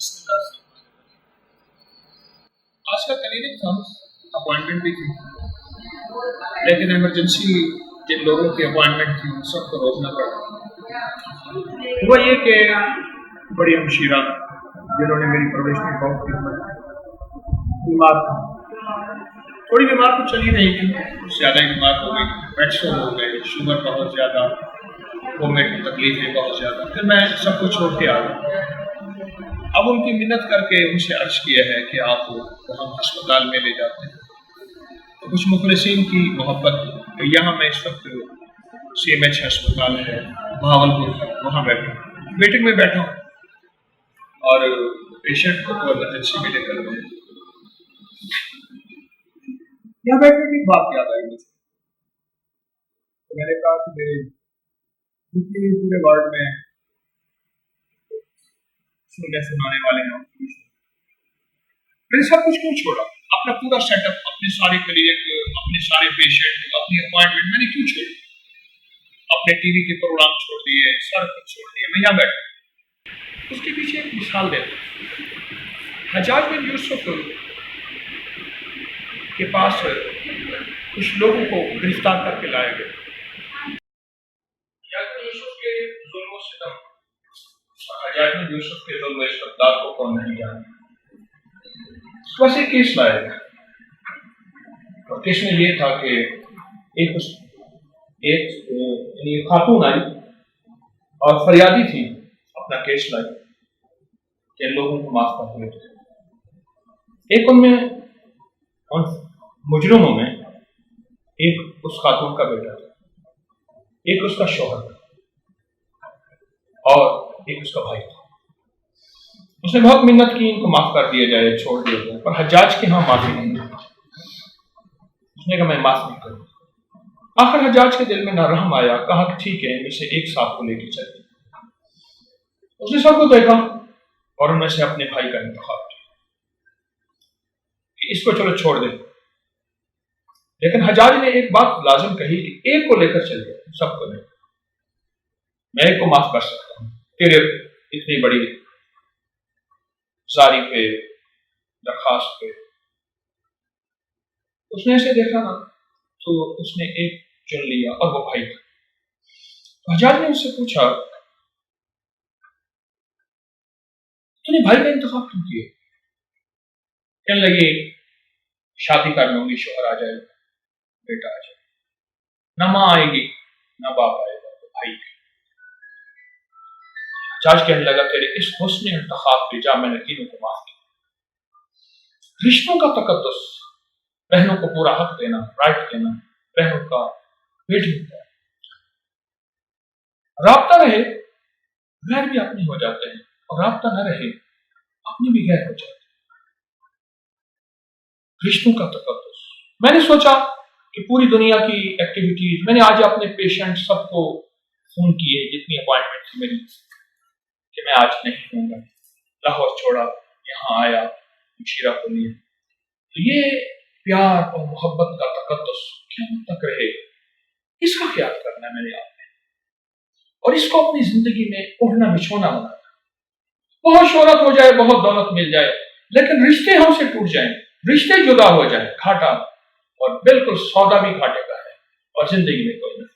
بسم اللہ الرحمن الرحیم۔ آج کا کلینک تھا، اپوائنٹمنٹ بھی تھی، لیکن ایمرجنسی جن لوگوں کی اپوائنٹمنٹ تھی ان سب کو روکنا پڑا۔ ہوا یہ کہ بڑی ہمشیرہ جنہوں نے میری پرورش میں بہت خدمت کی بیمار تھا، تھوڑی بیمار تو چلی نہیں تھی، زیادہ ہی بیمار ہو گئی، بیڈ سور ہو گئے، شوگر بہت زیادہ، وومٹ کی تکلیفیں بہت زیادہ۔ پھر میں سب کو چھوڑ کے آ گیا۔ اب ان کی منت کر کے ان سے عرض کیا ہے کہ آپ کو ہم ہسپتال میں لے جاتے ہیں۔ تو کچھ مخلصین کی محبت، یہاں میں اس وقت سی ایم ایچ ہسپتال ہے بہاولپور، وہاں ویٹنگ میں بیٹھا ہوں اور پیشنٹ کو ایمرجنسی میں لے کر گئے۔ یہاں بیٹھنے کی بات یاد آئی مجھے، تو میں نے کہا کہ میرے جتنے بھی پورے وارڈ میں سننے سنانے والے ہیں، میں نے سب کچھ کیوں چھوڑا؟ اپنا پورا سیٹ اپ، اپنے سارے کلینک، اپنے سارے پیشنٹ، اپنی اپوائنٹمنٹ میں نے کیوں چھوڑی؟ اپنے ٹی وی کے پروگرام چھوڑ دیے، سارا کچھ چھوڑ دیا، میں یہاں بیٹھا۔ اس کے پیچھے ایک مثال دیتا ہوں۔ حجاج بن یوسف کے پاس کچھ لوگوں کو گرفتار کر کے لایا گیا۔ حجاج بن یوسف کے ظلم و ستم، حجاج بن یوسف کے ظلم و استبداد کو کون نہیں جانتا؟ بس ایک کیس لایا گیا، اور کیس میں یہ تھا کہ ایک خاتون آئی اور فریادی تھی، اپنا کیس لائی کہ ان لوگوں کو معاف کر دیا۔ ایک ان مجرموں میں ایک اس خاتون کا بیٹا تھا، ایک اس کا شوہر تھا، اور ایک اس کا بھائی تھا۔ اس نے بہت منت کی ان کو معاف کر دیا جائے، چھوڑ دیا جائے، پر حجاج کے ہاں معافی نہیں دی۔ اس نے کہا میں معاف نہیں کروں۔ آخر حجاج کے دل میں نہ رحم آیا، کہا کہ ٹھیک ہے، ان میں سے ایک صاحب کو لے کے چلے۔ اس نے سب کو دیکھا اور ان میں سے اپنے بھائی کا انتخاب کیا کہ اس کو چلو چھوڑ دے، لیکن حجاج نے ایک بات لازم کہی کہ ایک کو لے کر چل گیا، سب کو نہیں، میں ایک کو معاف کر سکتا ہوں تیرے اتنی بڑی زاری پہ، درخواست پہ۔ اس نے ایسے دیکھا نا تو اس نے ایک چن لیا، اور وہ بھائی تھا۔ حجاج نے اس سے پوچھا تو نے بھائی کا انتخاب کیوں کیا؟ کہنے لگے شادی کر لوں گی، شوہر آ جائے گا، بیٹا آ جائے گا، نہ ماں آئے گی نہ باپ آئے گا، تو بھائی۔ حجاج کہنے لگا تیرے اس حسن انتخاب پہ جا، میں نے تینوں کو معاف کیا۔ رشتوں کا تقدس، بہنوں کو پورا حق دینا، رائٹ دینا، بہنوں کا بیٹی ہوتا ہے۔ رابطہ رہے غیر بھی اپنے ہو جاتے ہیں، اور رابطہ نہ رہے اپنے بھی غیر ہو جاتے ہیں۔ رشتوں کا تقدس، میں نے سوچا کہ پوری دنیا کی ایکٹیویٹیز، میں نے آج اپنے پیشنٹ سب کو فون کیے، جتنی اپوائنٹمنٹ تھی میری، کہ میں آج نہیں ہوں گا، لاہور چھوڑا، یہاں آیا، مشیرہ کو لیا۔ تو یہ پیار اور محبت کا تقدس قیامت تک رہے، اس کا خیال کرنا ہے میں نے آپ نے، اور اس کو اپنی زندگی میں اوڑھنا بچھونا بنانا۔ بہت شہرت ہو جائے، بہت دولت مل جائے، لیکن رشتے ہم سے ٹوٹ جائیں، رشتے جدا ہو جائیں، گھاٹا، اور بالکل سودا بھی گھاٹے کا ہے، اور زندگی میں کوئی نفع۔